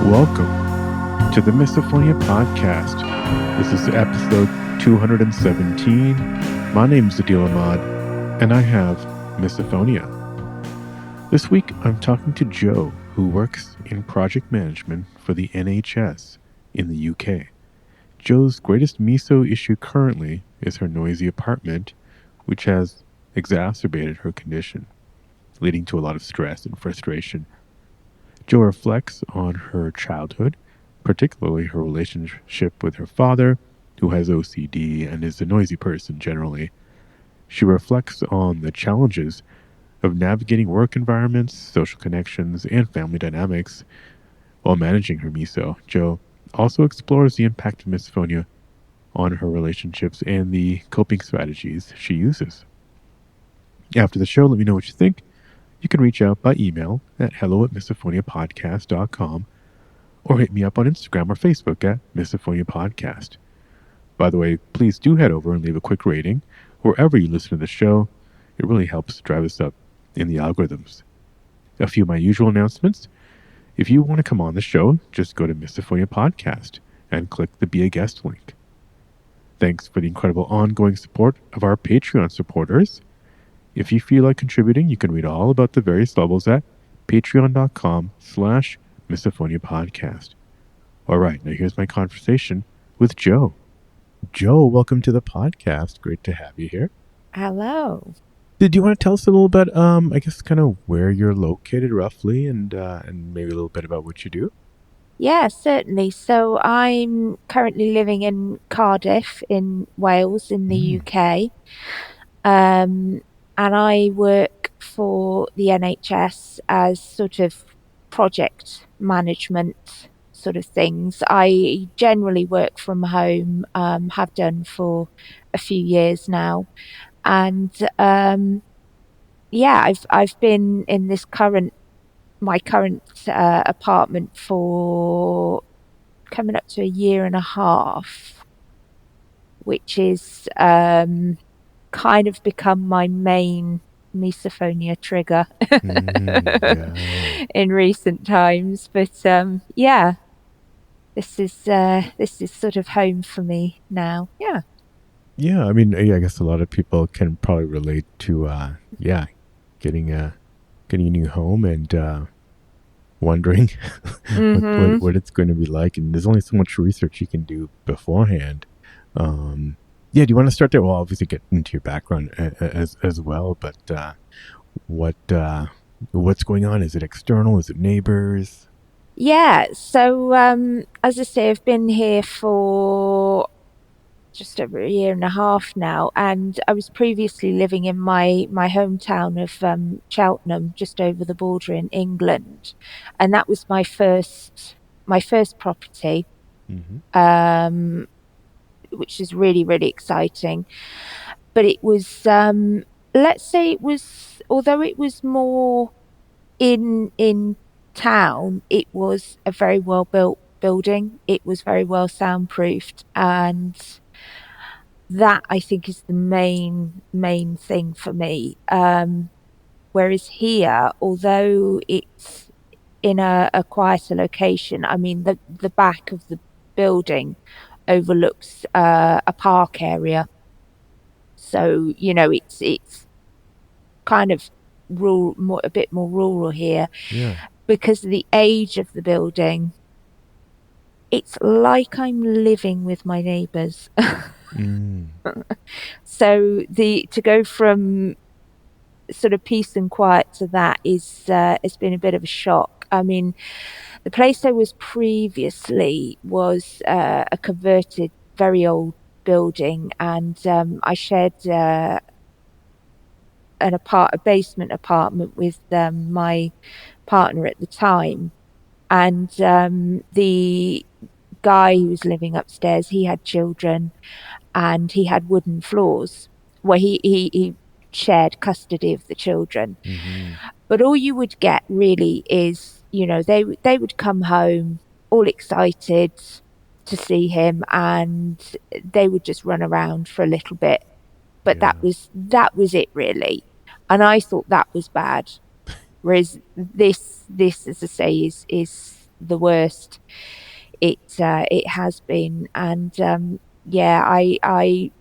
Welcome to the Misophonia podcast. This is episode 217. My name is Adil Ahmad, and I have Misophonia. This week, I'm talking to Joe, who works in project management for the NHS in the UK. Joe's greatest miso issue currently is her noisy apartment, which has exacerbated her condition, leading to a lot of stress and frustration. Joe reflects on her childhood, particularly her relationship with her father, who has OCD and is a noisy person generally. She reflects on the challenges of navigating work environments, social connections, and family dynamics while managing her miso. Joe also explores the impact of misophonia on her relationships and the coping strategies she uses. After the show, let me know what you think. You can reach out by email at hello@misophoniapodcast.com or hit me up on Instagram or Facebook at Misophonia Podcast. By the way, please do head over and leave a quick rating wherever you listen to the show. It really helps drive us up in the algorithms. A few of my usual announcements. If you want to come on the show, just go to Misophonia Podcast and click the Be a Guest link. Thanks for the incredible ongoing support of our Patreon supporters. If you feel like contributing, you can read all about the various levels at patreon.com/Misophonia Podcast. All right, now here's my conversation with Joe. Joe, welcome to the podcast. Great to have you here. Hello. Did you want to tell us a little bit, I guess, kind of where you're located roughly and maybe a little bit about what you do? Yeah, certainly. So I'm currently living in Cardiff in Wales in the UK. And I work for the NHS as sort of project management sort of things. I generally work from home, have done for a few years now. And yeah, I've been in this my current apartment for coming up to a year and a half, which is kind of become my main misophonia trigger in recent times. But yeah, this is sort of home for me now. Yeah. Yeah, I mean, I guess a lot of people can probably relate to, getting a new home and wondering what it's going to be like. And there's only so much research you can do beforehand. Yeah, do you want to start there? Well, obviously get into your background as well, but what's going on? Is it external? Is it neighbors? Yeah. So as I say, I've been here for just over a year and a half now, and I was previously living in my hometown of Cheltenham, just over the border in England, and that was my first property, which is really, really exciting. But it was let's say it was, although it was more in town, it was a very well built building. It was very well soundproofed, and that I think is the main thing for me. Whereas here, although it's in a quieter location, I mean the back of the building overlooks a park area, so you know it's kind of rural, a bit more rural here. Yeah. Because of the age of the building, it's like I'm living with my neighbours. So to go from sort of peace and quiet to that is has been a bit of a shock. I mean, the place I was previously was a converted, very old building, and I shared a basement apartment with my partner at the time, and the guy who was living upstairs, he had children and he had wooden floors where he shared custody of the children. But all you would get really is, you know, they would come home all excited to see him, and they would just run around for a little bit, but that was it really. And I thought that was bad. Whereas this, as I say, is the worst it has been. And yeah, I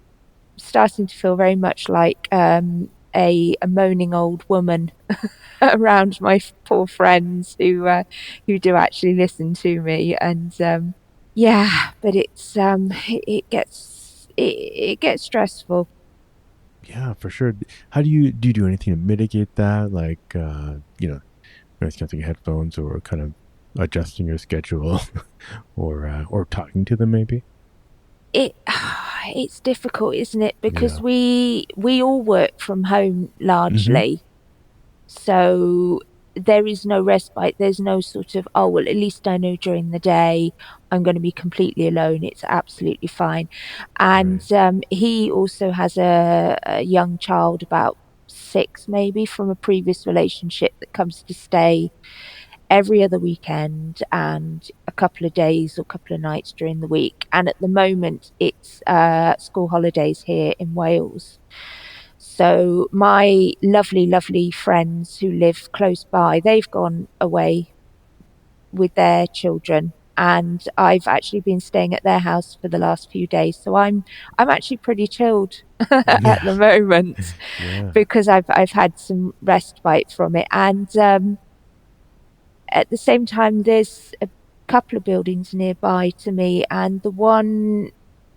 starting to feel very much like a moaning old woman around my poor friends who do actually listen to me. And yeah, but it gets stressful. Yeah, for sure. How do you do anything to mitigate that? Like, discussing headphones or kind of adjusting your schedule or talking to them maybe? It it's difficult, isn't it? Because Yeah. we all work from home Mm-hmm. largely. So there is no respite. There's no sort of, oh, well, at least I know during the day I'm going to be completely alone. It's absolutely fine. And Right. he also has a young child, about six maybe, from a previous relationship that comes to stay every other weekend and a couple of days or couple of nights during the week. And at the moment, it's school holidays here in Wales. So my lovely, lovely friends who live close by, they've gone away with their children. And I've actually been staying at their house for the last few days. So I'm actually pretty chilled at Yeah. the moment Yeah. because I've had some respite from it. And at the same time, there's a couple of buildings nearby to me, and the one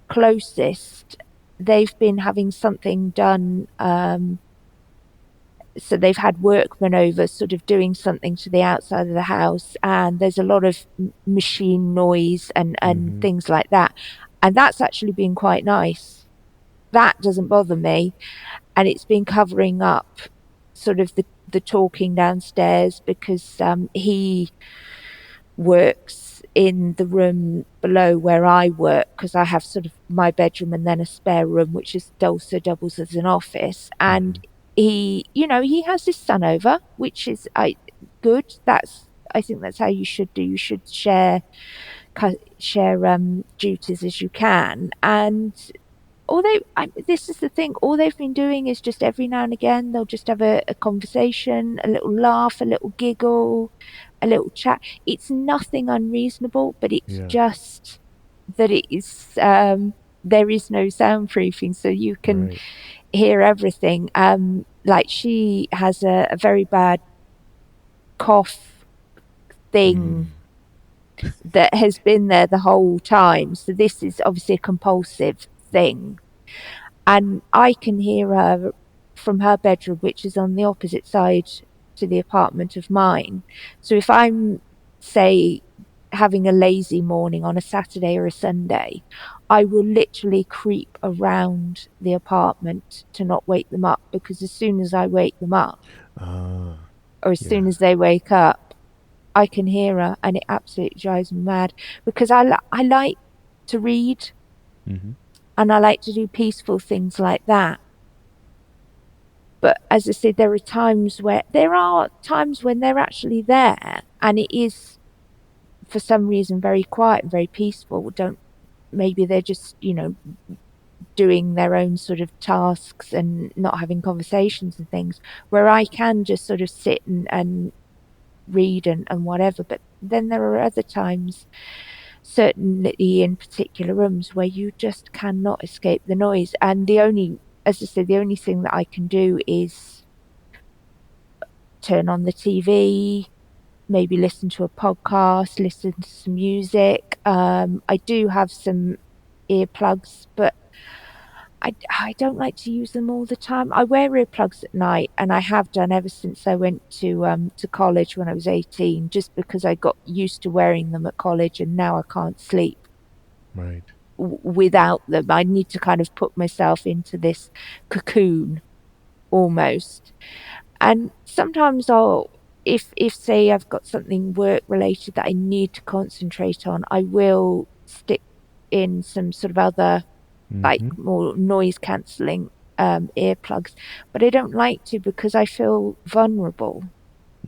closest, they've been having something done. So they've had workmen over, sort of doing something to the outside of the house, and there's a lot of machine noise and Mm-hmm. things like that. And that's actually been quite nice. That doesn't bother me, and it's been covering up sort of the talking downstairs, because he works in the room below where I work, because I have sort of my bedroom and then a spare room, which is also doubles as an office. And Mm-hmm. he has his son over, which is good. I think that's how you should do. You should share duties as you can. And this is the thing, all they've been doing is just every now and again they'll just have a conversation, a little laugh, a little giggle, a little chat. It's nothing unreasonable, but it's Yeah. just that there is no soundproofing, so you can Right. hear everything. Like, she has a very bad cough thing Mm. that has been there the whole time, so this is obviously a compulsive thing. And I can hear her from her bedroom, which is on the opposite side to the apartment of mine. So if I'm, say, having a lazy morning on a Saturday or a Sunday, I will literally creep around the apartment to not wake them up, because as soon as I wake them up, Ah. or as soon Yeah. as they wake up, I can hear her, and it absolutely drives me mad, because I like to read, Mm-hmm. and I like to do peaceful things like that. But as I said, there are times when they're actually there, and it is for some reason very quiet and very peaceful. Don't Maybe they're just, doing their own sort of tasks and not having conversations and things, where I can just sort of sit and read and whatever. But then there are other times, certainly in particular rooms, where you just cannot escape the noise. And as I said, the only thing that I can do is turn on the TV, maybe listen to a podcast, listen to some music. I do have some earplugs, but I don't like to use them all the time. I wear earplugs at night, and I have done ever since I went to college when I was 18, just because I got used to wearing them at college, and now I can't sleep Right. without them. I need to kind of put myself into this cocoon almost. And sometimes if say I've got something work related that I need to concentrate on, I will stick in some sort of other, like, Mm-hmm. more noise cancelling earplugs. But I don't like to, because I feel vulnerable,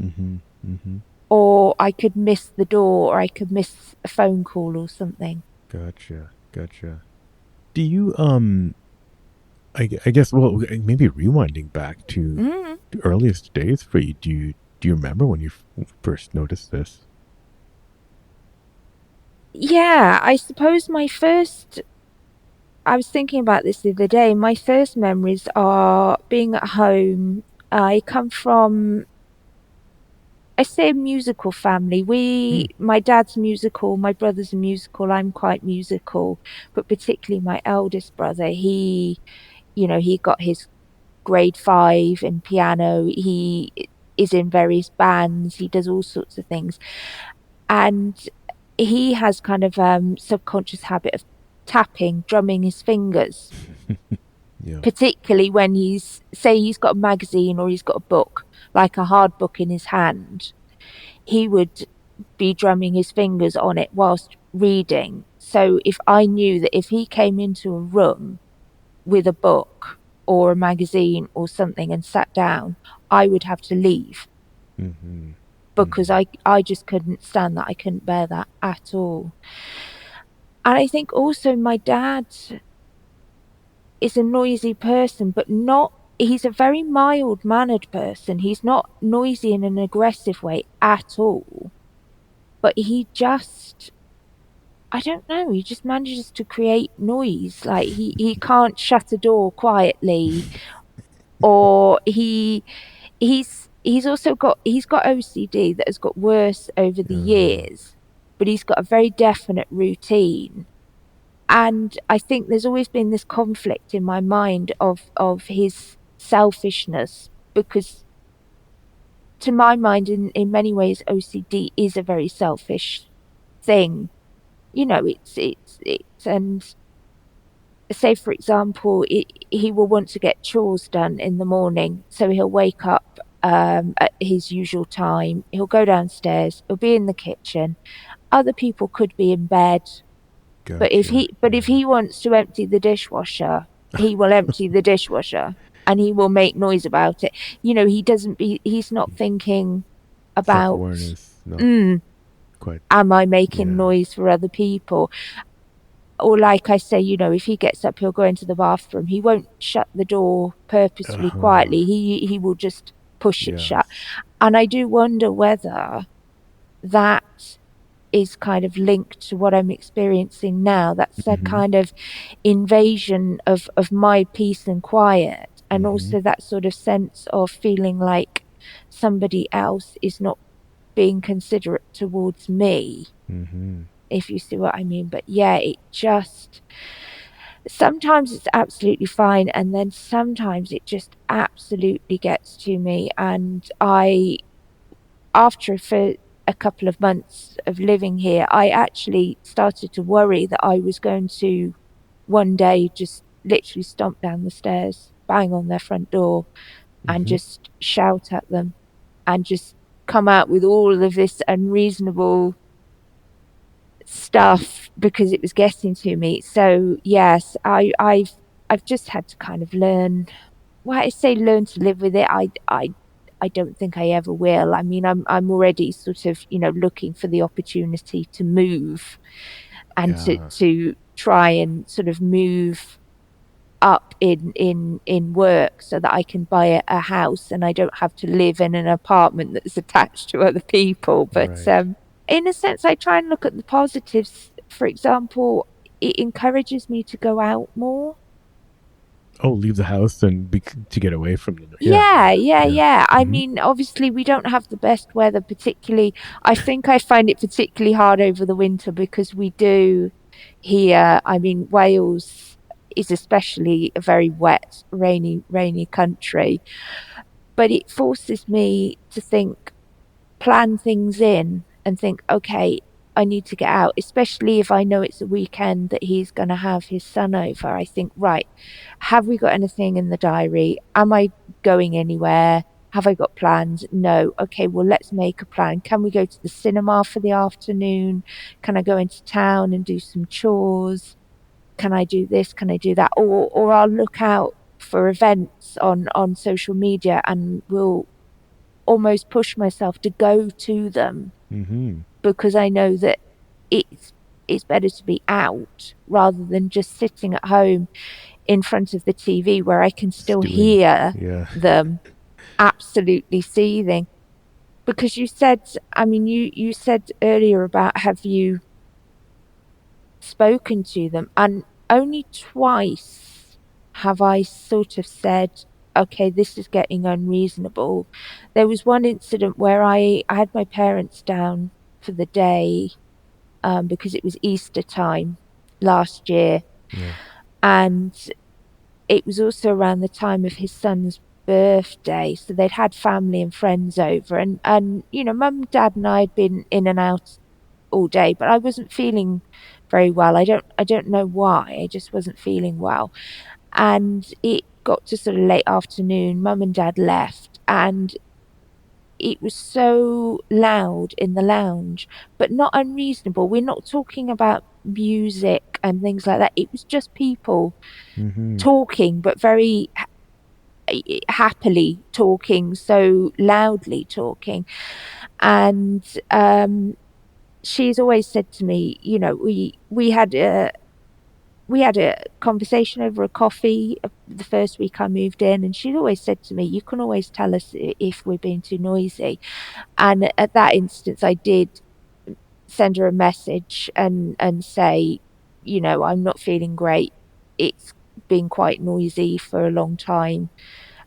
Mm-hmm. Mm-hmm. or I could miss the door, or I could miss a phone call or something. Gotcha. Gotcha. Do you I guess, well, maybe rewinding back to Mm. the earliest days for you. Do you remember when you first noticed this? Yeah, I suppose I was thinking about this the other day. My first memories are being at home. I come from, I say, a musical family. Hmm. My dad's musical, my brother's a musical, I'm quite musical, but particularly my eldest brother, he got his grade 5 in piano. He is in various bands. He does all sorts of things. And he has kind of subconscious habit of tapping, drumming his fingers, Yeah. particularly when he's got a magazine or he's got a book, like a hard book in his hand. He would be drumming his fingers on it whilst reading. So if I knew that if he came into a room with a book or a magazine or something and sat down, I would have to leave Mm-hmm. because Mm-hmm. I just couldn't stand that. I couldn't bear that at all. And I think also my dad is a noisy person, but not, he's a very mild mannered person. He's not noisy in an aggressive way at all. But I don't know, he just manages to create noise. Like he can't shut a door quietly, or he's got OCD that has got worse over the Uh-huh. years, but he's got a very definite routine. And I think there's always been this conflict in my mind of his selfishness, because to my mind, in many ways OCD is a very selfish thing. And say for example, he will want to get chores done in the morning, so he'll wake up at his usual time, he'll go downstairs, he'll be in the kitchen, other people could be in bed. Gotcha. But if Yeah. he wants to empty the dishwasher, he will empty the dishwasher and he will make noise about it. He's not thinking about, Self-awareness, not mm, quite. am I making Yeah. noise for other people? Or like I say, if he gets up, he'll go into the bathroom. He won't shut the door purposefully Uh-huh. quietly. He will just push it shut. Yes. And I do wonder whether that is kind of linked to what I'm experiencing now. That's a Mm-hmm. kind of invasion of my peace and quiet, and Mm-hmm. also that sort of sense of feeling like somebody else is not being considerate towards me, Mm-hmm. if you see what I mean. But yeah, it just, sometimes it's absolutely fine, and then sometimes it just absolutely gets to me. And after for a couple of months of living here, I actually started to worry that I was going to one day just literally stomp down the stairs, bang on their front door, and Mm-hmm. just shout at them and just come out with all of this unreasonable stuff because it was getting to me. So yes, I've just had to kind of learn. Well, I say learn to live with it. I don't think I ever will. I mean, I'm already sort of looking for the opportunity to move and Yeah. to try and sort of move up in work so that I can buy a house and I don't have to live in an apartment that's attached to other people. But Right. in a sense, I try and look at the positives. For example, it encourages me to go out more. Oh, leave the house and to get away from the. Yeah. Yeah, yeah, Yeah. yeah. I Mm-hmm. mean, obviously, we don't have the best weather, particularly. I think I find it particularly hard over the winter because we do here. I mean, Wales is especially a very wet, rainy country, but it forces me to plan things in and think, okay, I need to get out, especially if I know it's a weekend that he's going to have his son over. I think, right, have we got anything in the diary? Am I going anywhere? Have I got plans? No. Okay, well, let's make a plan. Can we go to the cinema for the afternoon? Can I go into town and do some chores? Can I do this? Can I do that? Or I'll look out for events on social media and will almost push myself to go to them Mm-hmm. because I know that it's it's better to be out rather than just sitting at home in front of the TV where I can still Stewing. hear Yeah. them absolutely seething. Because you said, I mean, you said earlier about, have you spoken to them, and only twice have I sort of said, okay, this is getting unreasonable. There was one incident where I had my parents down for the day, because it was Easter time last year, Yeah. and it was also around the time of his son's birthday. So they'd had family and friends over, and mum, dad, and I had been in and out all day, but I wasn't feeling very well. I don't know why. I just wasn't feeling well. And it got to sort of late afternoon, mum and dad left, and it was so loud in the lounge, but not unreasonable. We're not talking about music and things like that. It was just people Mm-hmm. talking, but very happily talking, so loudly talking. And she's always said to me, we had a conversation over a coffee the first week I moved in, and she'd always said to me, you can always tell us if we're being too noisy. And at that instance, I did send her a message and say, I'm not feeling great. It's been quite noisy for a long time.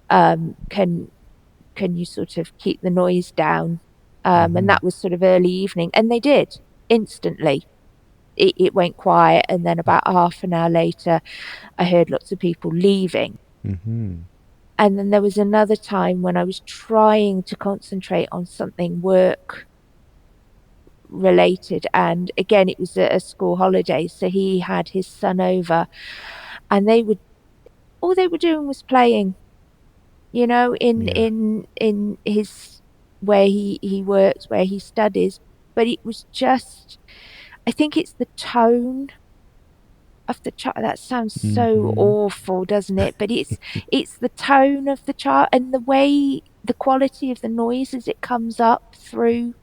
Can you sort of keep the noise down? And Mm-hmm. that was sort of early evening, and they did instantly. It went quiet, and then about half an hour later, I heard lots of people leaving. Mm-hmm. And then there was another time when I was trying to concentrate on something work related, and again it was a school holiday, so he had his son over, and they would all they were doing was playing, in Yeah. his where he works, where he studies. But it was just, I think it's the tone of the child. That sounds so Mm-hmm. awful, doesn't it? But it's the tone of the child, and the quality of the noise as it comes up through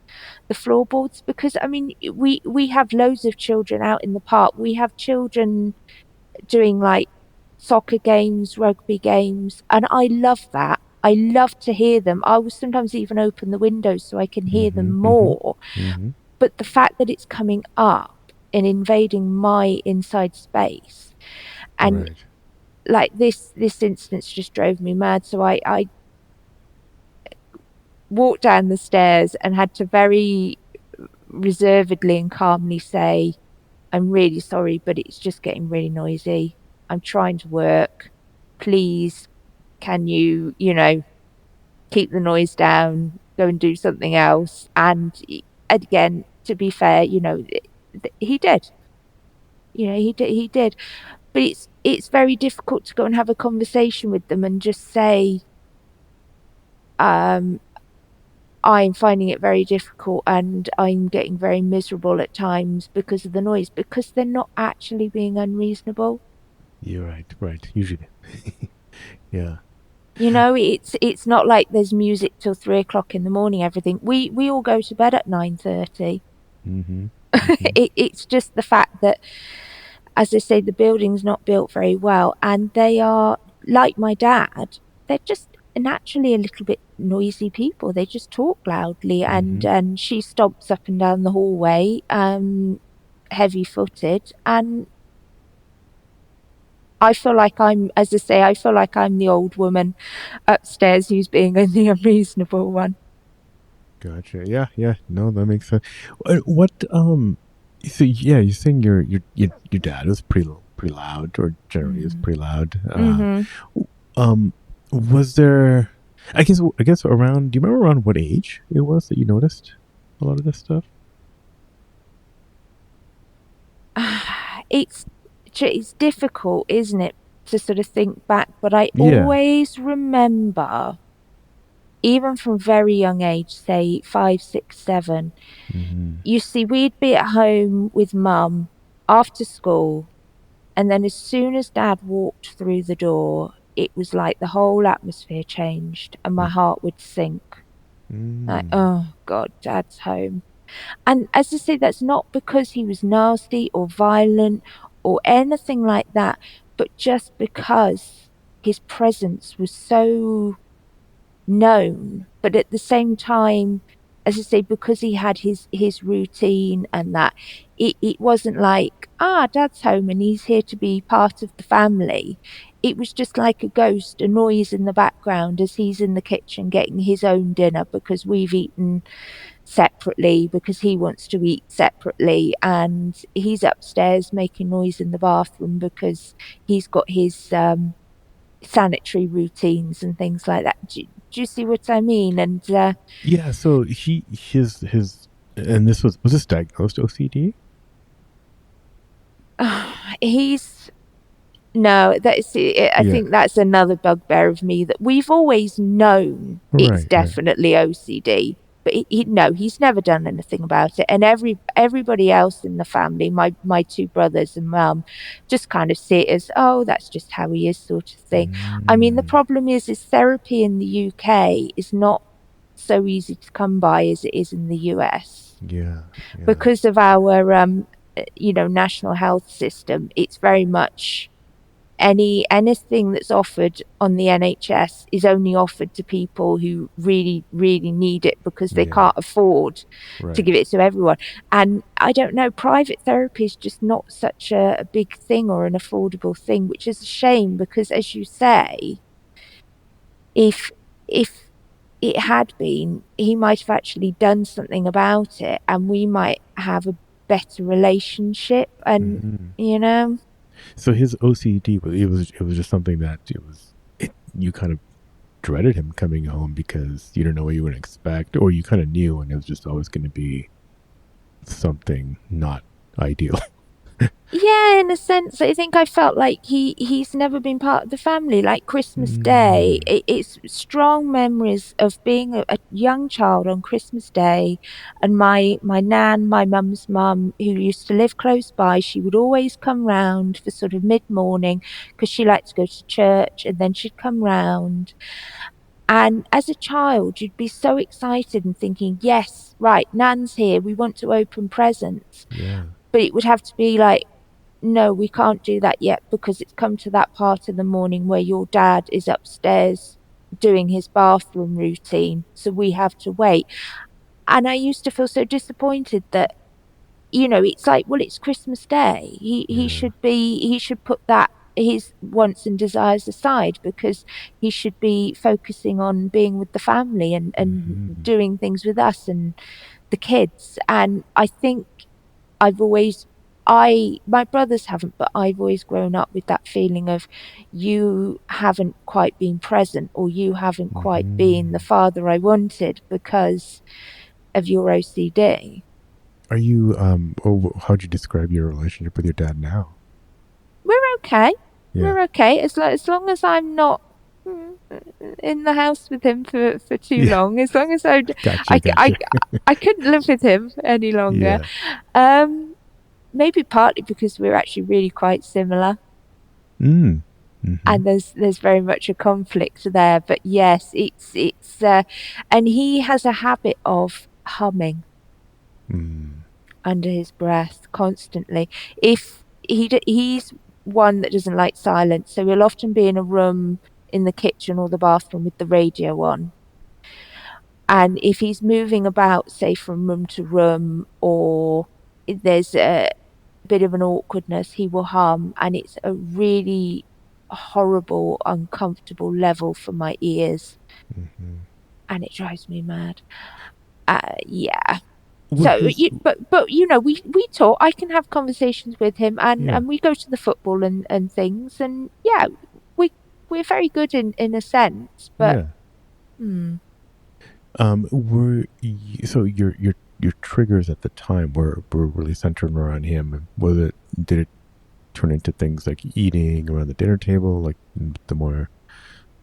the floorboards. Because I mean, we have loads of children out in the park. We have children doing like soccer games, rugby games, and I love that. I love to hear them. I will sometimes even open the windows so I can hear them Mm-hmm. Mm-hmm. more. Mm-hmm. But the fact that it's coming up and invading my inside space, and Right. like this instance just drove me mad. So I walked down the stairs and had to very reservedly and calmly say, I'm really sorry, but it's just getting really noisy. I'm trying to work. Please, can you, keep the noise down, go and do something else? And again, to be fair, he did. He did. But it's very difficult to go and have a conversation with them and just say, um, I'm finding it very difficult and I'm getting very miserable at times because of the noise, because they're not actually being unreasonable. You're right. Right. Usually. Yeah. It's not like there's music till 3 o'clock in the morning. Everything, we all go to bed at 9:30. Mm-hmm. Mm-hmm. It's just the fact that, as I say, the building's not built very well, and they are like my dad. They're just naturally a little bit noisy people. They just talk loudly, and Mm-hmm. and she stomps up and down the hallway, heavy footed, and as I say, I feel like I'm the old woman upstairs who's being the unreasonable one. Gotcha. Yeah. Yeah. No, that makes sense. What? So yeah, you're saying your dad was pretty loud, or generally is Mm. pretty loud. Hmm. Um, was there? I guess around. Do you remember around what age it was that you noticed a lot of this stuff? It's it's difficult, isn't it, to sort of think back, but I Yeah. always remember, even from very young age, say 5, 6, 7, Mm-hmm. you see, we'd be at home with mum after school, and then as soon as dad walked through the door, it was like the whole atmosphere changed and my heart would sink. Like, Mm. oh God, dad's home. And as I say, that's not because he was nasty or violent or anything like that, but just because his presence was so known. But at the same time, as I say, because he had his routine and that, it wasn't like, dad's home and he's here to be part of the family. It was just like a ghost, a noise in the background as he's in the kitchen getting his own dinner because we've eaten separately, because he wants to eat separately, and he's upstairs making noise in the bathroom because he's got his sanitary routines and things like that. Do you see what I mean? And Yeah, so his and this was this diagnosed OCD? he's No, I Yeah. think that's another bugbear of me, that we've always known it's Right, right. definitely OCD, but no, he's never done anything about it. And everybody else in the family, my two brothers and mum, just kind of see it as, oh, that's just how he is, sort of thing. I mean, the Mm, problem is therapy in the UK is not so easy to come by as it is in the US yeah, yeah, because of our national health system. It's very much anything that's offered on the NHS is only offered to people who really, really need it because they yeah. can't afford to Right. give it to everyone. And I don't know, private therapy is just not such a big thing or an affordable thing, which is a shame because, as you say, if if it had been, he might have actually done something about it, and we might have a better relationship. And Hmm. you know, So his OCD was it was just something that you kind of dreaded him coming home because you didn't know what you would expect, or you kind of knew and it was just always going to be something not ideal. yeah, in a sense, I think I felt like he's never been part of the family. Like Christmas Day, Mm, it's strong memories of being a young child on Christmas Day, and my nan, my mum's mum, who used to live close by, she would always come round for sort of mid morning because she liked to go to church, and then she'd come round. And as a child, you'd be so excited and thinking, yes, right, Nan's here. We want to open presents. yeah. But it would have to be like, no, we can't do that yet because it's come to that part of the morning where your dad is upstairs doing his bathroom routine. So we have to wait. And I used to feel so disappointed that, it's like, well, it's Christmas Day. Yeah. He should put that, his wants and desires aside, because he should be focusing on being with the family and Hmm. doing things with us and the kids. And I think I've always, my brothers haven't, but I've always grown up with that feeling of, you haven't quite been present, or you haven't quite been the Hmm. father I wanted because of your OCD. Are you how'd you describe your relationship with your dad now? We're okay. Yeah. We're okay as long as I'm not mm, in the house with him for too Yeah. long. As long as Gotcha, I, I, gotcha. I couldn't live with him any longer. Yeah. Um, Maybe partly because we're actually really quite similar, Mm. Mm-hmm. and there's very much a conflict there. But yes, and he has a habit of humming Mm. under his breath constantly. If he's one that doesn't like silence, so he'll often be in a room in the kitchen or the bathroom with the radio on. And if he's moving about, say from room to room, or there's a bit of an awkwardness, he will hum, and it's a really horrible, uncomfortable level for my ears, Mm-hmm. and it drives me mad. Yeah. Were So, his but we talk. I can have conversations with him, and yeah, we go to the football and things, and yeah, we we're very good in a sense. But yeah. hmm. So your triggers at the time were really centered around him. Was it did it turn into things like eating around the dinner table, like the more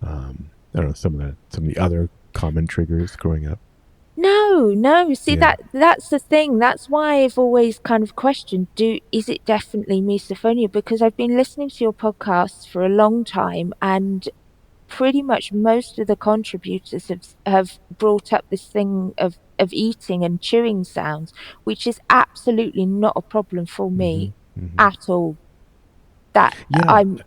I don't know, some of the other common triggers growing up? No, no. See, Yeah. that's the thing. That's why I've always kind of questioned, is it definitely misophonia? Because I've been listening to your podcasts for a long time, and pretty much most of the contributors have brought up this thing of eating and chewing sounds, which is absolutely not a problem for Mm-hmm. me Mm-hmm. at all. That Yeah. I'm.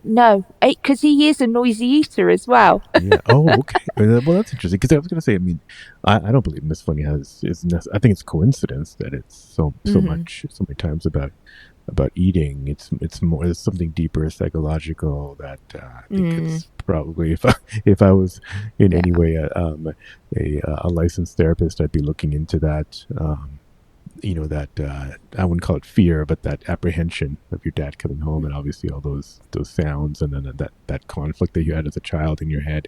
No, because he is a noisy eater as well. Yeah. Oh, okay. Well, that's interesting because I was going to say. I mean, I don't believe misophonia I think it's coincidence that it's Mm, so many times about eating. It's more there's something deeper psychological that I think mm, it's probably if I was in any yeah. way a licensed therapist, I'd be looking into that. That I wouldn't call it fear, but that apprehension of your dad coming home, and obviously all those sounds, and then that conflict that you had as a child in your head.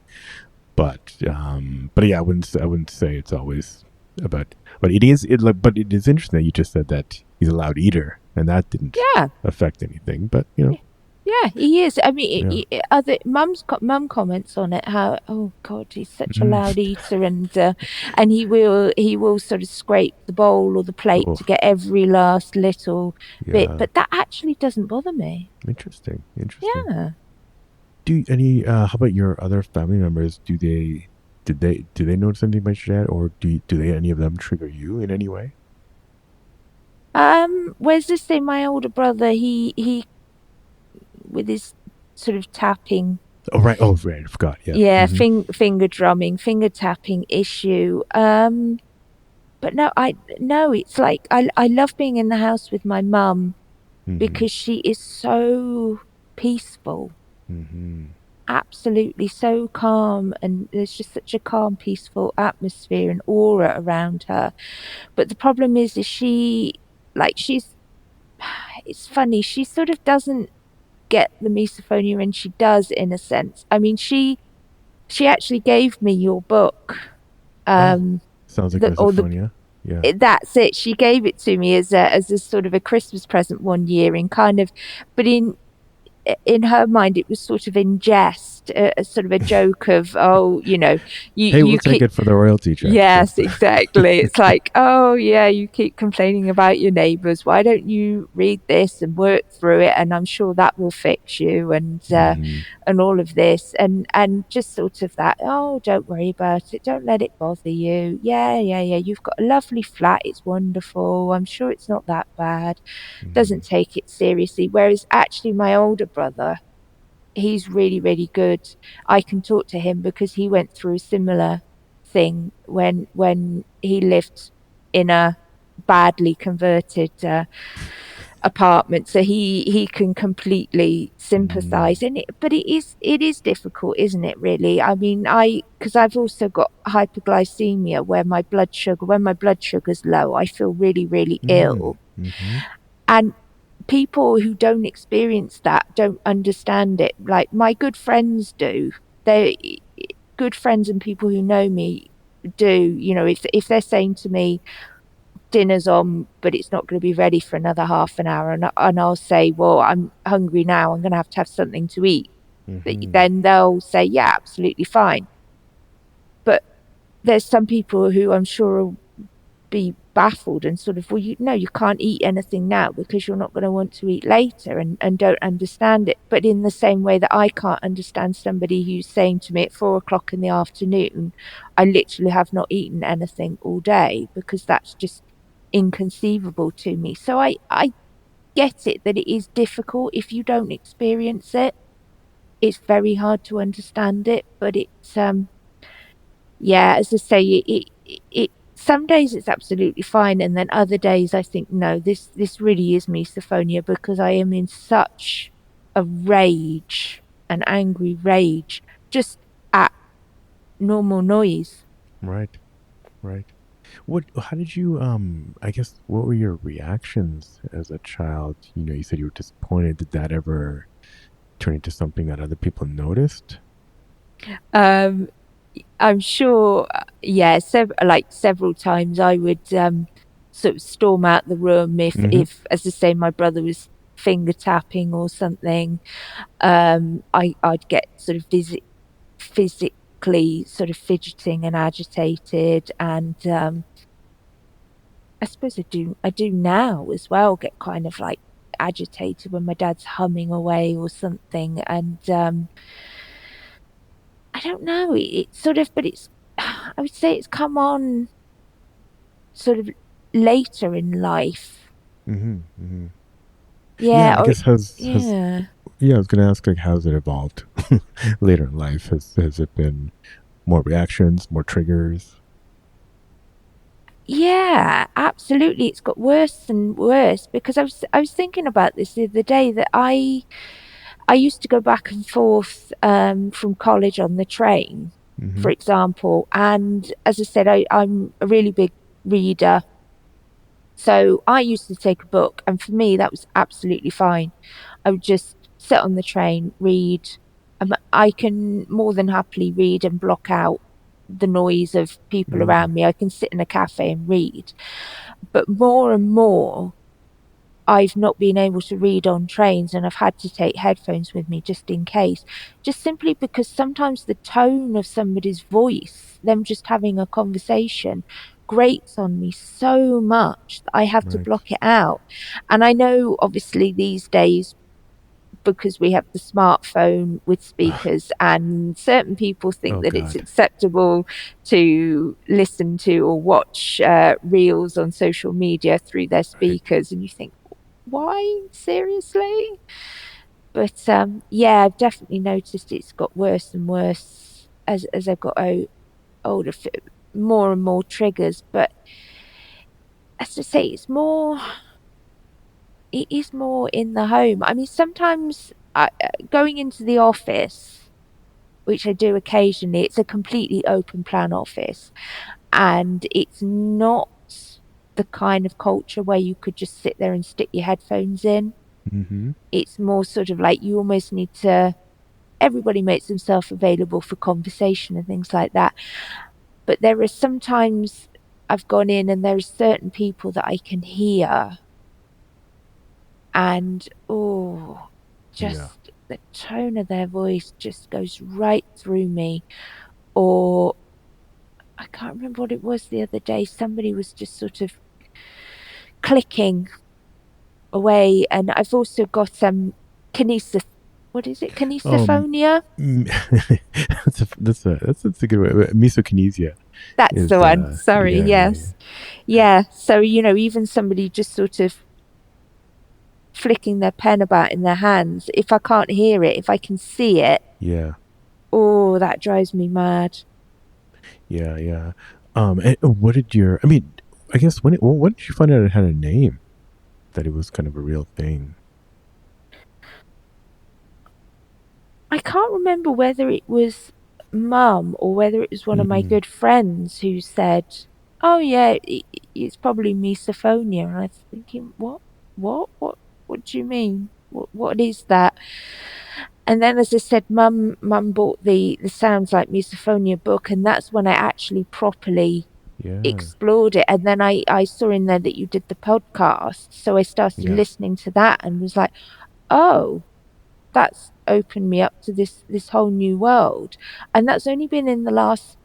But yeah, I wouldn't say it's always about. But it is it like. But it is interesting that you just said that he's a loud eater, and that didn't Yeah. affect anything. But you know, Yeah, he is. I mean, yeah. other mum comments on it. How, oh God, he's such a Mm. loud eater, and he will sort of scrape the bowl or the plate Oh, to get every last little bit. yeah. But that actually doesn't bother me. Interesting. Interesting. Yeah. Do any? How about your other family members? Do they notice anything about your dad, or do they any of them trigger you in any way? Where's this thing? My older brother, he with his sort of tapping, Oh right. Oh right. I forgot. Yeah. yeah, Mm-hmm. finger drumming, finger tapping issue. But no, no, it's like I love being in the house with my mum Mm-hmm. because she is so peaceful, Mm-hmm. absolutely so calm, and there's just such a calm, peaceful atmosphere and aura around her. But the problem is she, like, it's funny, she sort of doesn't get the misophonia, and she does in a sense. I mean, she actually gave me your book, Oh, um, sounds like the misophonia. Yeah. that's it. She gave it to me as a sort of a Christmas present one year, in kind of, but in her mind it was sort of in jest, a sort of a joke of, oh, you Hey, we'll you take keep. it for the royalty check. Yeah. Yes, exactly. It's like, oh yeah, you keep complaining about your neighbours. Why don't you read this and work through it? And I'm sure that will fix you. Mm-hmm. And all of this, and just sort of that. Oh, don't worry about it. Don't let it bother you. Yeah, yeah, yeah. You've got a lovely flat. It's wonderful. I'm sure it's not that bad. Mm-hmm. Doesn't take it seriously. Whereas actually, my older brother, he's really, really good. I can talk to him because he went through a similar thing when he lived in a badly converted apartment, so he can completely Mm-hmm. sympathize in it. But it is difficult, isn't it, really? I mean, I because I've also got hyperglycemia, where my blood sugar when my blood sugar's low, I feel really, really ill. Mm-hmm. And people who don't experience that don't understand it. Like, my good friends do. They Good friends and people who know me do. If they're saying to me, dinner's on, but it's not going to be ready for another half an hour, and I'll say, well, I'm hungry now, I'm going to have something to eat. Mm-hmm. Then they'll say, yeah, absolutely fine. But there's some people who I'm sure will be baffled and sort of, well, you can't eat anything now because you're not going to want to eat later, and don't understand it. But in the same way that I can't understand somebody who's saying to me at 4 o'clock in the afternoon, I literally have not eaten anything all day, because that's just inconceivable to me. So I get it that it is difficult if you don't experience it. It's very hard to understand it, but yeah, as I say, some days it's absolutely fine, and then other days I think, no, this really is misophonia, because I am in such a rage, an angry rage, just at normal noise. Right. Right. What? How did you? I guess. What were your reactions as a child? You said you were disappointed. Did that ever turn into something that other people noticed? Um, I'm sure, yeah, like several times I would sort of storm out the room Mm-hmm. if, as I say, my brother was finger tapping or something. I'd get sort of physically sort of fidgeting and agitated, and I suppose I do now as well, get kind of like agitated when my dad's humming away or something. And I don't know, it's sort of, but it's, I would say it's come on sort of later in life. Mm-hmm. Mm-hmm. Yeah. Yeah, I or guess has yeah. Yeah, I was gonna ask like how's it evolved later in life? Has it been more reactions, more triggers? Yeah, absolutely. It's got worse and worse because I was thinking about this the other day that I used to go back and forth from college on the train, Mm-hmm. for example, and as I said, I'm a really big reader. So I used to take a book, and for me, that was absolutely fine. I would just sit on the train, read. I can more than happily read and block out the noise of people Mm, around me. I can sit in a cafe and read. But more and more, I've not been able to read on trains and I've had to take headphones with me just in case. Just simply because sometimes the tone of somebody's voice, them just having a conversation, grates on me so much that I have to right. block it out. And I know obviously these days, because we have the smartphone with speakers, and certain people think Oh that it's God. acceptable to listen to or watch reels on social media through their Right. speakers, and you think, why? Seriously? But yeah, I've definitely noticed it's got worse and worse as I've got older, more and more triggers. But as I say, it is more in the home. I mean, sometimes going into the office, which I do occasionally, it's a completely open plan office, and it's not the kind of culture where you could just sit there and stick your headphones in. Mm-hmm. It's more sort of like you almost need to, everybody makes themselves available for conversation and things like that. But there are sometimes I've gone in and there are certain people that I can hear, and oh, Yeah. just the tone of their voice just goes right through me. Or I can't remember what it was the other day. Somebody was just sort of clicking away, and I've also got kinesis. What is it? Um. Kinesophonia. That's a good way. Misokinesia That's the is one. Sorry. yeah, yeah, yeah. Yes. Yeah. So, even somebody just sort of flicking their pen about in their hands, if I can't hear it, if I can see it, Yeah. oh, that drives me mad. Yeah, yeah. And what did your? I mean, I guess when did you find out it had a name? That it was kind of a real thing. I can't remember whether it was mum or whether it was one of my Mm, good friends who said, "Oh yeah, it's probably misophonia." And I was thinking, what do you mean? What is that? And then, as I said, mum bought the Sounds Like Misophonia book, and that's when I actually properly yeah, explored it. And then I saw in there that you did the podcast, so I started yeah. listening to that and was like, oh, that's opened me up to this whole new world. And that's only been in the last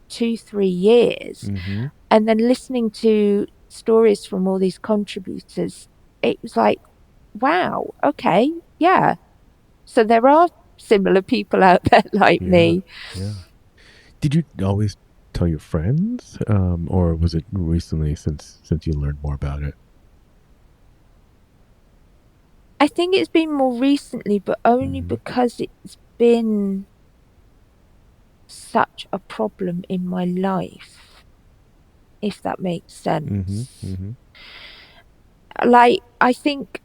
2 3 years. Mm-hmm. And then listening to stories from all these contributors, it was like, wow, okay, yeah, so there are similar people out there like Yeah, me. yeah. Did you always tell your friends, or was it recently since you learned more about it? I think it's been more recently, but only Mm-hmm. because it's been such a problem in my life, if that makes Mm-hmm. sense. Mm-hmm. Like, I think,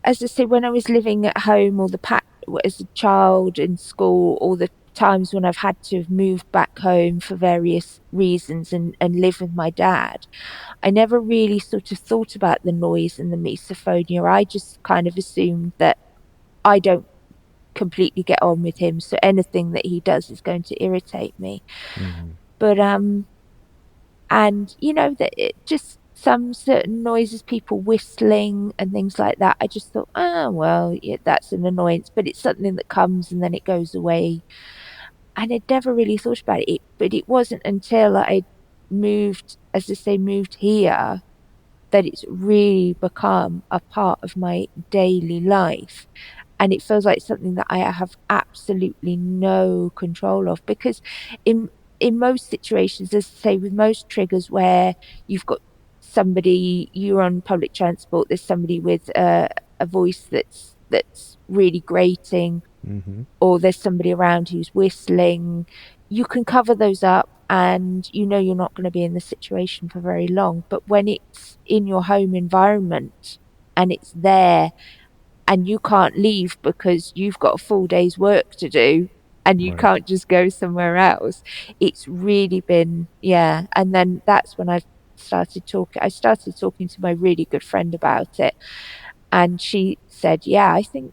as I say, when I was living at home, or as a child in school, or the times when I've had to have moved back home for various reasons and live with my dad, I never really sort of thought about the noise and the misophonia. I just kind of assumed that I don't completely get on with him, so anything that he does is going to irritate me. Mm-hmm. But and that it just some certain noises, people whistling and things like that, I just thought, oh well, yeah, that's an annoyance, but it's something that comes and then it goes away. And I'd never really thought about it, but it wasn't until I moved, as I say, moved here, that it's really become a part of my daily life. And it feels like something that I have absolutely no control of, because in in most situations, as I say, with most triggers where you've got somebody, you're on public transport, there's somebody with a voice that's that's really grating, Mm-hmm. or there's somebody around who's whistling, you can cover those up and you know you're not going to be in the situation for very long. But when it's in your home environment and it's there and you can't leave because you've got a full day's work to do and you Right. can't just go somewhere else, it's really been, yeah. And then that's when I started talking to my really good friend about it, and she said, yeah, I think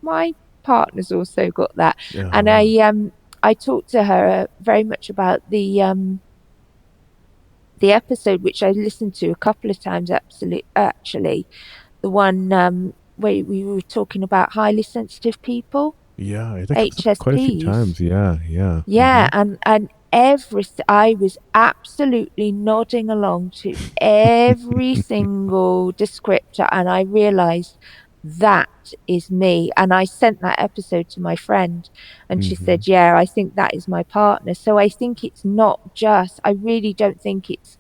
my partner's also got that. And Uh-huh. I talked to her very much about the episode, which I listened to a couple of times, absolutely, actually, the one where we were talking about highly sensitive people, Yeah, that comes up quite a few HSPs. times. Yeah, yeah. Yeah, Mm-hmm. and I was absolutely nodding along to every single descriptor, and I realized that is me. And I sent that episode to my friend, and she Mm-hmm. said, "Yeah, I think that is my partner." So I think it's not just. I really don't think it's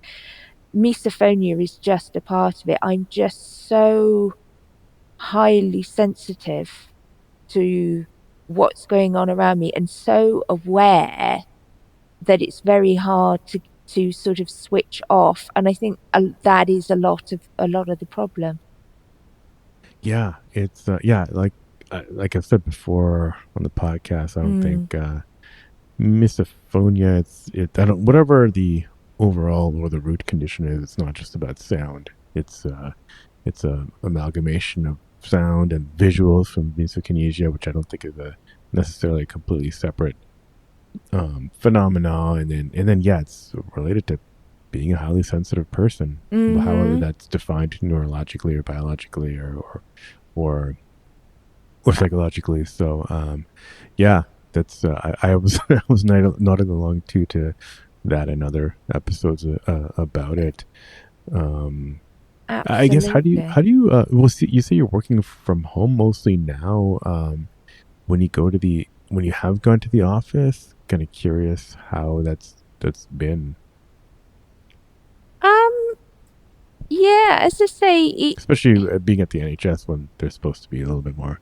misophonia is just a part of it. I'm just so highly sensitive to what's going on around me and so aware that it's very hard to sort of switch off. And I think that is a lot of the problem. Yeah, it's yeah, like I've said before on the podcast, I don't think Mm, misophonia. I don't whatever the overall or the root condition is. It's not just about sound. It's a amalgamation of sound and visuals from misokinesia, which I don't think is a necessarily completely separate phenomena. And then yeah, it's related to being a highly sensitive person, however mm-hmm. that's defined neurologically or biologically or or psychologically. So yeah, that's I was I was nodding along too to that and other episodes about it. Um, I guess how Absolutely. do you well see, you say you're working from home mostly now. When you go to the when you have gone to the office, kind of curious how that's been, Um, yeah, as I say, especially being at the NHS when they're supposed to be a little bit more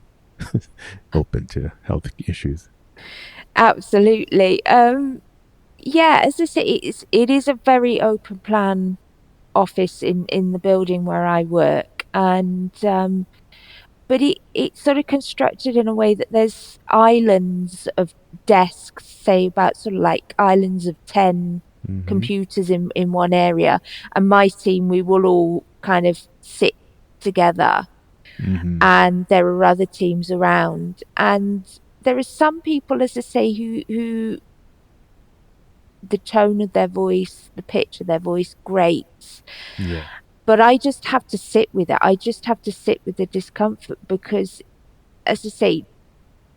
open to health issues. absolutely. Yeah, as I say, it is a very open plan office in the building where I work, and but it's sort of constructed in a way that there's islands of desks, say about sort of like islands of 10 Mm-hmm. computers in one area, and my team, we will all kind of sit together, Mm-hmm. and there are other teams around, and there are some people, as I say, who the tone of their voice, the pitch of their voice grates, Yeah. but I just have to sit with it. I just have to sit with the discomfort because, as I say,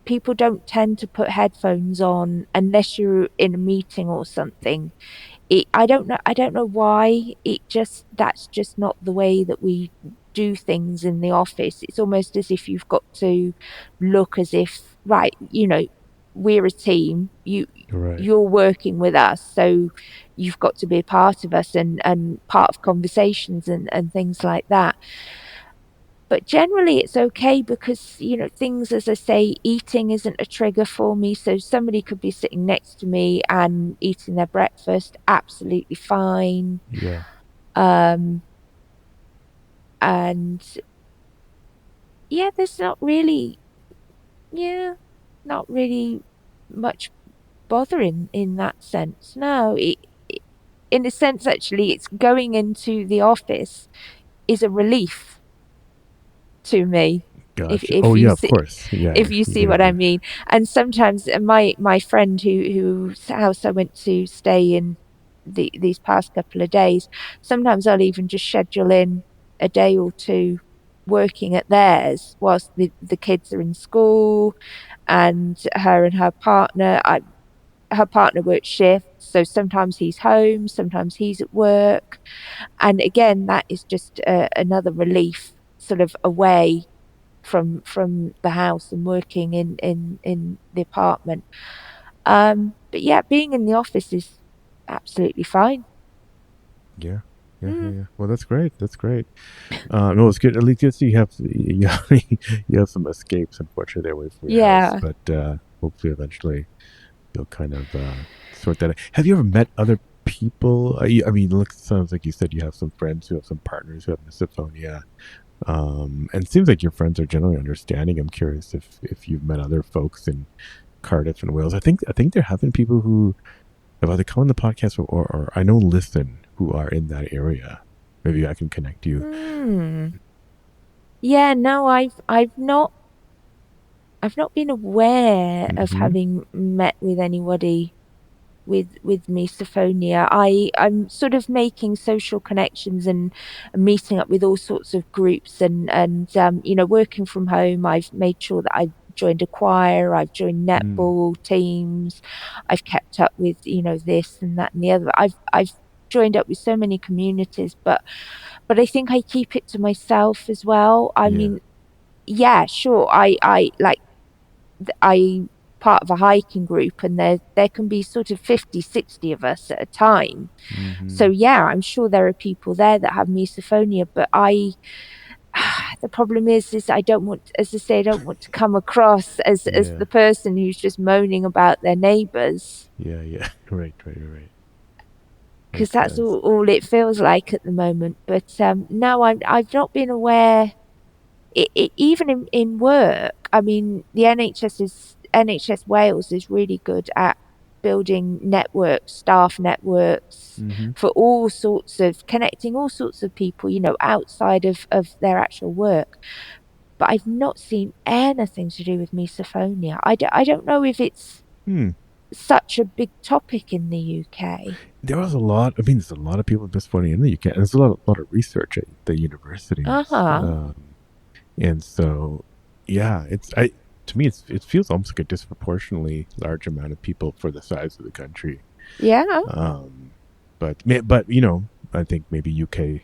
people don't tend to put headphones on unless you're in a meeting or something. I don't know why. That's just not the way that we do things in the office. It's almost as if you've got to look as if, right, we're a team. Right. You're working with us, so you've got to be a part of us and part of conversations and things like that. But generally it's okay because things, as I say, eating isn't a trigger for me, so somebody could be sitting next to me and eating their breakfast absolutely fine. Yeah. um and yeah, there's not really much bother in that sense. No, in a sense, actually, it's going into the office is a relief to me, if Gotcha. Oh if you yeah, of see course. Yeah. if you You see get what I over. mean. And sometimes my friend whose house I went to stay in these past couple of days, sometimes I'll even just schedule in a day or two working at theirs whilst the kids are in school, and her partner works shifts, so sometimes he's home, sometimes he's at work. And again, that is just another relief, sort of away from the house and working in the apartment. But yeah, being in the office is absolutely fine. Yeah. Yeah, yeah, Mm, yeah. Well, that's great. That's great. No, it's good. At least good to see you have some escapes, unfortunately, away from your house. yeah. But hopefully, eventually, you'll kind of sort that out. Have you ever met other people? I mean, look, sounds like you said you have some friends who have some partners who have misophonia. And it seems like your friends are generally understanding. I'm curious if you've met other folks in Cardiff and Wales. I think there have been people who have either come on the podcast or I know listen who are in that area. Maybe I can connect you. Mm. Yeah, no, I've not been aware of Mm-hmm. having met with anybody with misophonia. I'm sort of making social connections and meeting up with all sorts of groups and you know, working from home. I've made sure that I've joined a choir, I've joined Mm. netball teams, I've kept up with, you know, this and that and the other. I've joined up with so many communities, but I think I keep it to myself as well. I Yeah. mean, yeah, sure. I like I part of a hiking group and there can be sort of 50, 60 of us at a time. So Mm-hmm. yeah, I'm sure there are people there that have misophonia, but I the problem is I don't want, as I say, I don't want to come across as Yeah. the person who's just moaning about their neighbours, Yeah. Yeah. Right. Right. Right. because Makes that's sense. all it feels like at the moment. But no, I've not been aware even in work. I mean, the NHS Wales is really good at building networks, staff networks Mm-hmm. for all sorts of connecting all sorts of people, you know, outside of their actual work. But I've not seen anything to do with misophonia. I don't know if it's Hmm. such a big topic in the UK. There was a lot. I mean, there's a lot of people with misophonia in the UK. And there's a lot of research at the Uh universities. huh. And so, yeah, to me, it feels almost like a disproportionately large amount of people for the size of the country. Yeah. Um, but I think maybe UK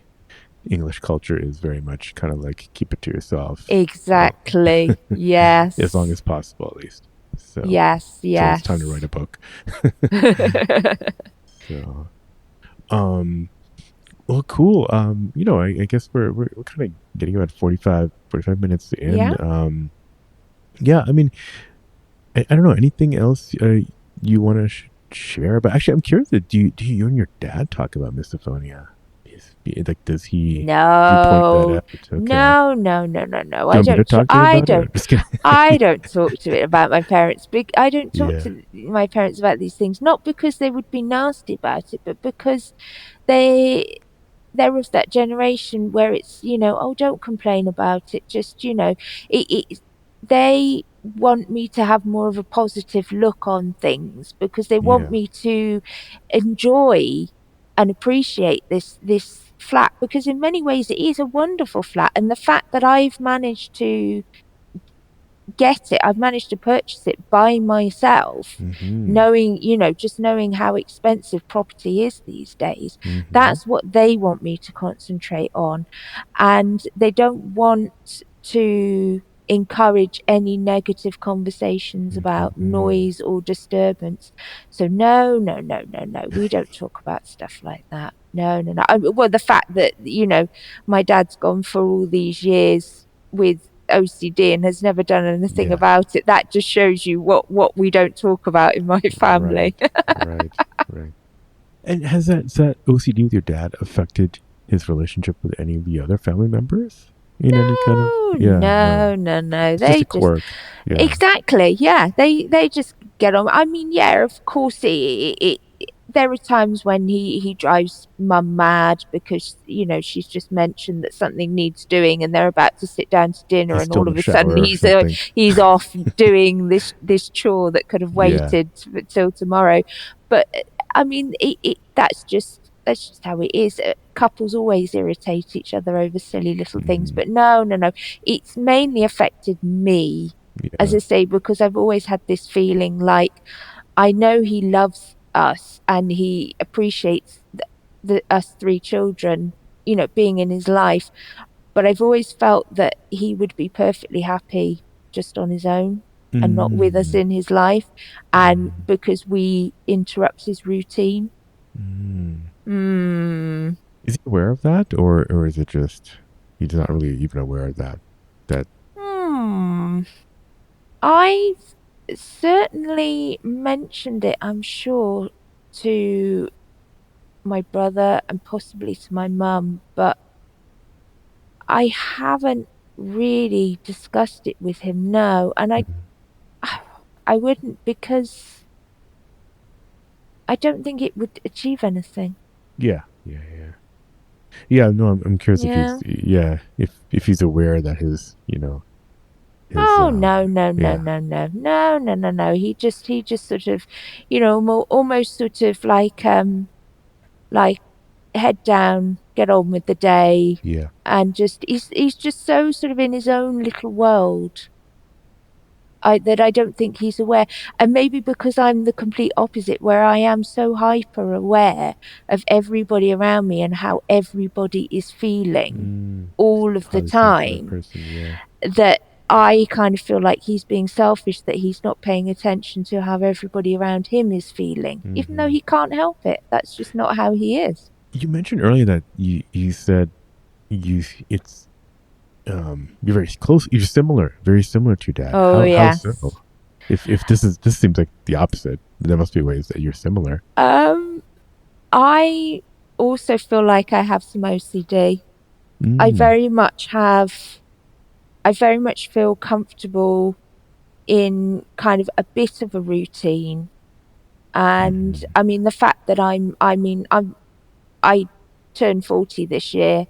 English culture is very much kind of like keep it to yourself, Exactly. as long Yes. as possible, at least. So Yes. till it's time to write Yes. a book. So, um, well, cool. I guess we're kind of getting about 45 minutes in. Yeah. Yeah, I mean, I don't know anything else you want to share. But actually, I'm curious. Do you and your dad talk about misophonia? Like, does he point that No, out? Okay. no, no, no, no, no. Do you want me to talk to him about it? I'm just kidding. I don't talk to it about my parents. I don't talk Yeah. to my parents about these things, not because they would be nasty about it, but because they they're of that generation where it's, you know, oh, don't complain about it, just, you know, they want me to have more of a positive look on things because they want Yeah. me to enjoy and appreciate this flat, because in many ways it is a wonderful flat, and the fact that I've managed to get it. I've managed to purchase it by myself, Mm-hmm. knowing, you know, just knowing how expensive property is these days. Mm-hmm. That's what they want me to concentrate on. And they don't want to encourage any negative conversations about Mm-hmm. noise or disturbance. So no, no, no, no, no. We don't talk about stuff like that. No, no, no. Well, the fact that, you know, my dad's gone for all these years with OCD and has never done anything Yeah. about it. That just shows you what we don't talk about in my family. Right. Right. Right. And has that OCD with your dad affected his relationship with any of the other family members in any kind of? No, Yeah, no, no. no, no. It's just They a just quirk. Yeah. exactly, yeah. They just get on. I mean, yeah, of course, there are times when he drives mum mad because, you know, she's just mentioned that something needs doing and they're about to sit down to dinner, He's and still all in of the a sudden shower or something. he's off doing this chore that could have Yeah. waited till tomorrow. But I mean, that's just how it is. Couples always irritate each other over silly little things, Hmm. but no, no, no. It's mainly affected me, as Yeah. I say, because I've always had this feeling like I know he loves us and he appreciates the us three children, you know, being in his life. But I've always felt that he would be perfectly happy just on his own and not with us Mm. in his life. And Mm. because we interrupt his routine. Mm. Hmm. Is he aware of that, or is it just he's not really even aware of that? That. Hmm. I've certainly mentioned it, I'm sure, to my brother and possibly to my mum, but I haven't really discussed it with him, no. And Mhm. I wouldn't, because I don't think it would achieve anything. Yeah, yeah, yeah, yeah. No, I'm curious if he's Yeah. yeah if he's aware that his Oh no, no, no, yeah, no, no, no, no, no, no. He just sort of, almost sort of like head down, get on with the day, yeah. and just he's just so sort of in his own little world. That I don't think he's aware. And maybe because I'm the complete opposite, where I am so hyper aware of everybody around me and how everybody is feeling Mm. all of the Highly sensitive time, person. Yeah. that I kind of feel like he's being selfish, that he's not paying attention to how everybody around him is feeling, even though Hmm. he can't help it. That's just not how he is. You mentioned earlier that you said you it's you're very close. You're similar, very similar to your dad. Oh, How so? yes. If this seems like the opposite, there must be ways that you're similar. Um, I also feel like I have some OCD. I Mm. very much have, I very much feel comfortable in kind of a bit of a routine. And Hmm. I mean, the fact that I turned 40 this year.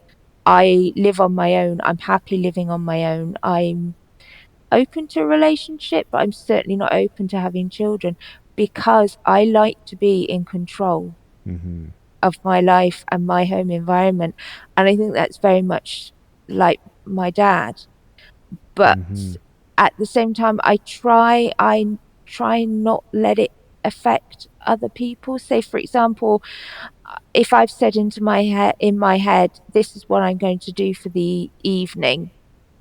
I live on my own. I'm happily living on my own. I'm open to a relationship, but I'm certainly not open to having children, because I like to be in control Hmm. of my life and my home environment. And I think that's very much like my dad. But Hmm. at the same time, I try and not let it affect other people. Say, for example, if I've said in my head, this is what I'm going to do for the evening,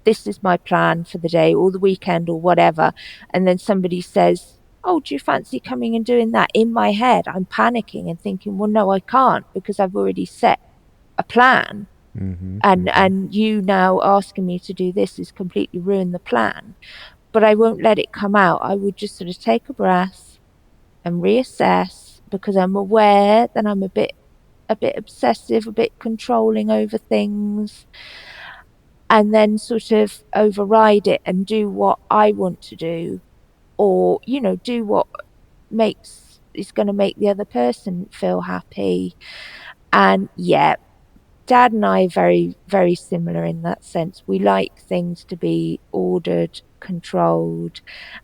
this is my plan for the day or the weekend or whatever, and then somebody says, "Oh, do you fancy coming and doing that?" In my head, I'm panicking and thinking, "Well, no, I can't, because I've already set a plan, Hmm. and Hmm. you now asking me to do this has completely ruined the plan." But I won't let it come out. I would just sort of take a breath and reassess, because I'm aware that I'm a bit obsessive, a bit controlling over things, and then sort of override it and do what I want to do, or, do what makes is going to make the other person feel happy. And yeah, Dad and I are very, very similar in that sense. We like things to be ordered, controlled.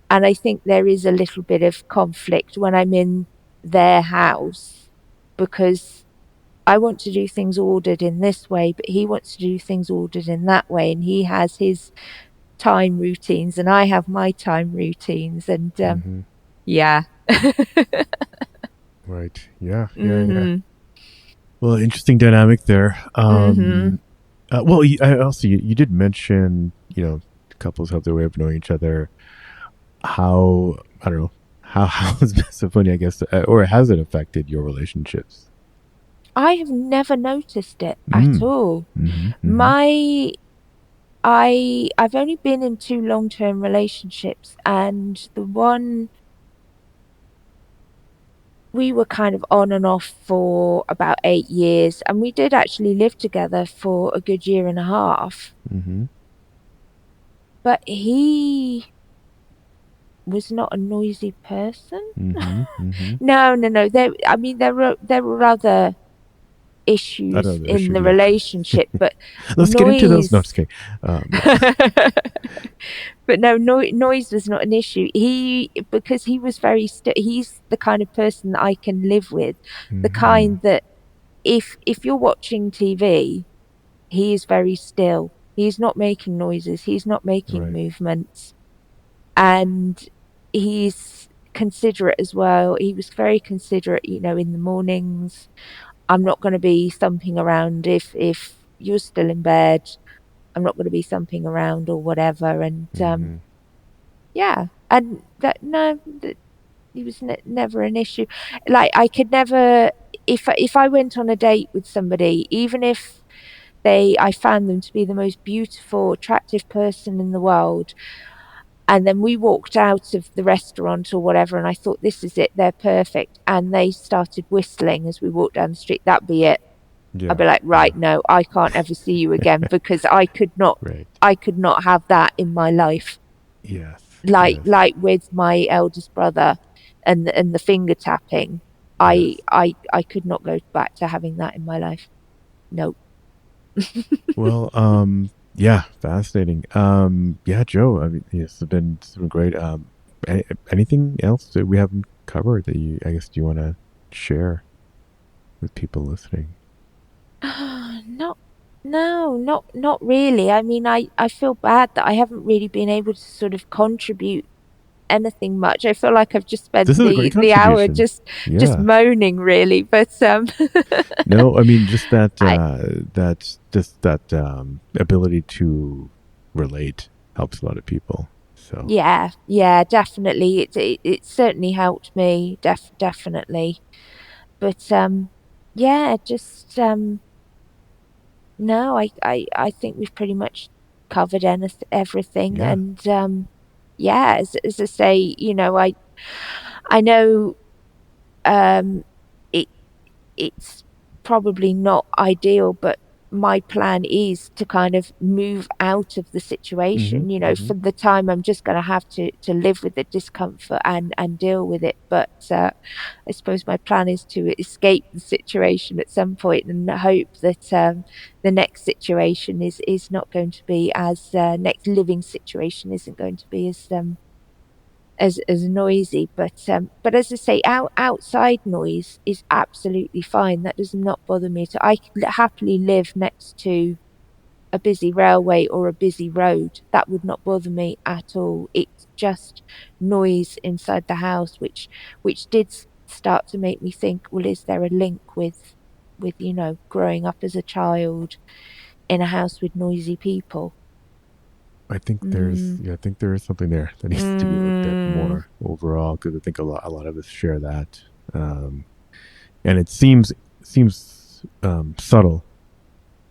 And I think there is a little bit of conflict when I'm in their house, because I want to do things ordered in this way, but he wants to do things ordered in that way. And he has his time routines and I have my time routines. And Hmm. yeah. Right. Yeah. Yeah. Yeah. Mhm. Well, interesting dynamic there. Mhm. Well, I also you did mention couples have their way of knowing each other. How I don't know how has misophonia, I guess, or has it affected your relationships? I have never noticed it at Mm. all. Mm-hmm. Mm-hmm. My I've only been in two long-term relationships, and the one, we were kind of on and off for about 8 years, and we did actually live together for a good year and a half. Mm-hmm. But he was not a noisy person. Mm-hmm. Mm-hmm. No, no, no. There were other I don't issues know the in issues. the Yeah. relationship, but Let's get into those. No, I'm just noise. kidding. Yeah. But no, noise was not an issue. Because he was very he's the kind of person that I can live with, the Mm-hmm. kind that, if you're watching TV, he is very still. He's not making noises. He's not making Right. movements, and he's considerate as well. He was very considerate, in the mornings. I'm not going to be thumping around if you're still in bed. I'm not going to be thumping around or whatever. And Mm-hmm. yeah, and that, no, that he was never an issue. Like, I could never. if I went on a date with somebody, even if I found them to be the most beautiful, attractive person in the world, and then we walked out of the restaurant or whatever, and I thought, this is it, they're perfect, and they started whistling as we walked down the street, that'd be it. I'd Yeah. be like, right, Yeah. no, I can't ever see you again, because Right. I could not have that in my life. Yes. Like Yes. with my eldest brother and the finger tapping, Yes. I could not go back to having that in my life. No. Well, yeah, fascinating. Yeah, Joe, I mean, yes, it's been great. Anything else that we haven't covered that I guess, do you want to share with people listening? Not no, not really. I mean, I feel bad that I haven't really been able to sort of contribute anything much. I feel like I've just This spent is a great the hour contribution. just Yeah. moaning, really. But No, I mean, just I that ability to relate helps a lot of people. So yeah, definitely. It certainly helped me, definitely. But yeah, just no, I think we've pretty much covered everything. yeah. And yeah, as I say, I know um it it's probably not ideal, but my plan is to kind of move out of the Mm-hmm. situation. Mm-hmm. For the time, I'm just going to have to live with the discomfort and deal with it. But I suppose my plan is to escape the situation at some point, and hope that the next situation is not going to be as next living situation isn't going to be as noisy. But as I say, outside noise is absolutely fine. That does not bother me. So I could happily live next to a busy railway or a busy road. That would not bother me at all. It's just noise inside the house, which did start to make me think, well, is there a link with growing up as a child in a house with noisy people? I Mm, yeah, I think there is something there that needs to be looked at mm, more overall, because I think a lot of us share that, um, and it seems subtle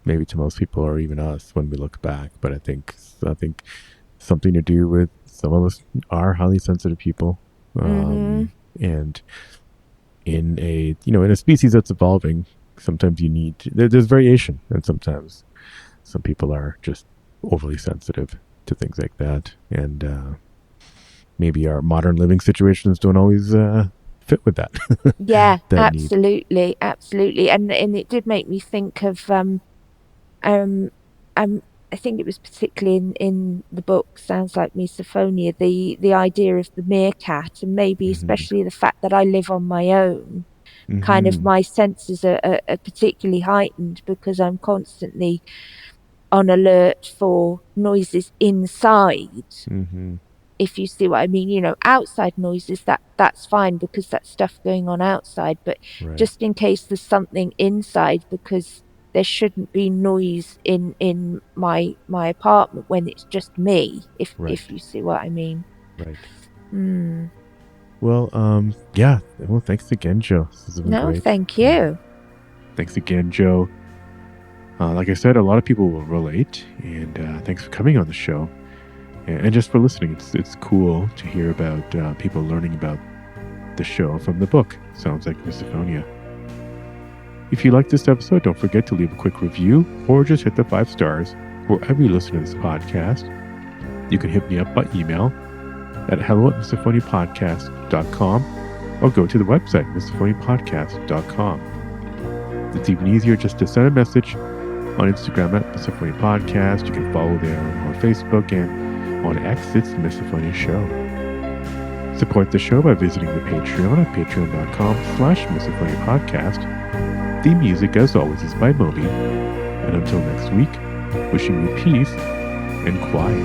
maybe to most people or even us when we look back. But I think something to do with some of us are highly sensitive people, mm-hmm. and in a in a species that's evolving, sometimes there's variation, and sometimes some people are just overly sensitive to things like that, and maybe our modern living situations don't always fit with that Yeah, that need. absolutely, absolutely. And it did make me think of um I think it was particularly in the book Sounds Like Misophonia, the idea of the meerkat, and maybe Hmm. especially the fact that I live on my own. Kind of Hmm. my senses are particularly heightened because I'm constantly on alert for noises inside, Hmm. if you see what I mean. Outside noises, that's fine because that's stuff going on outside, but Right. just in case there's something inside, because there shouldn't be noise in my apartment when it's just me, if Right. you see what I mean. Right. Hmm. Well, yeah. Well, thanks again, Joe. This has been No, great. thank you. Thanks again, Joe. Like I said, a lot of people will relate, and thanks for coming on the show, and just for listening. It's cool to hear about people learning about the show from the book. Sounds Like Misophonia. If you liked this episode, don't forget to leave a quick review or just hit the 5 stars wherever you listen to this podcast. You can hit me up by email at hello@misophoniapodcast.com or go to the website misophoniapodcast.com. It's even easier just to send a message on Instagram at Misophonia Podcast. You can follow there on Facebook, and on X, it's the Misophonia Show. Support the show by visiting the Patreon at patreon.com/Misophonia Podcast. Theme music, as always, is by Moby. And until next week, wishing you peace and quiet.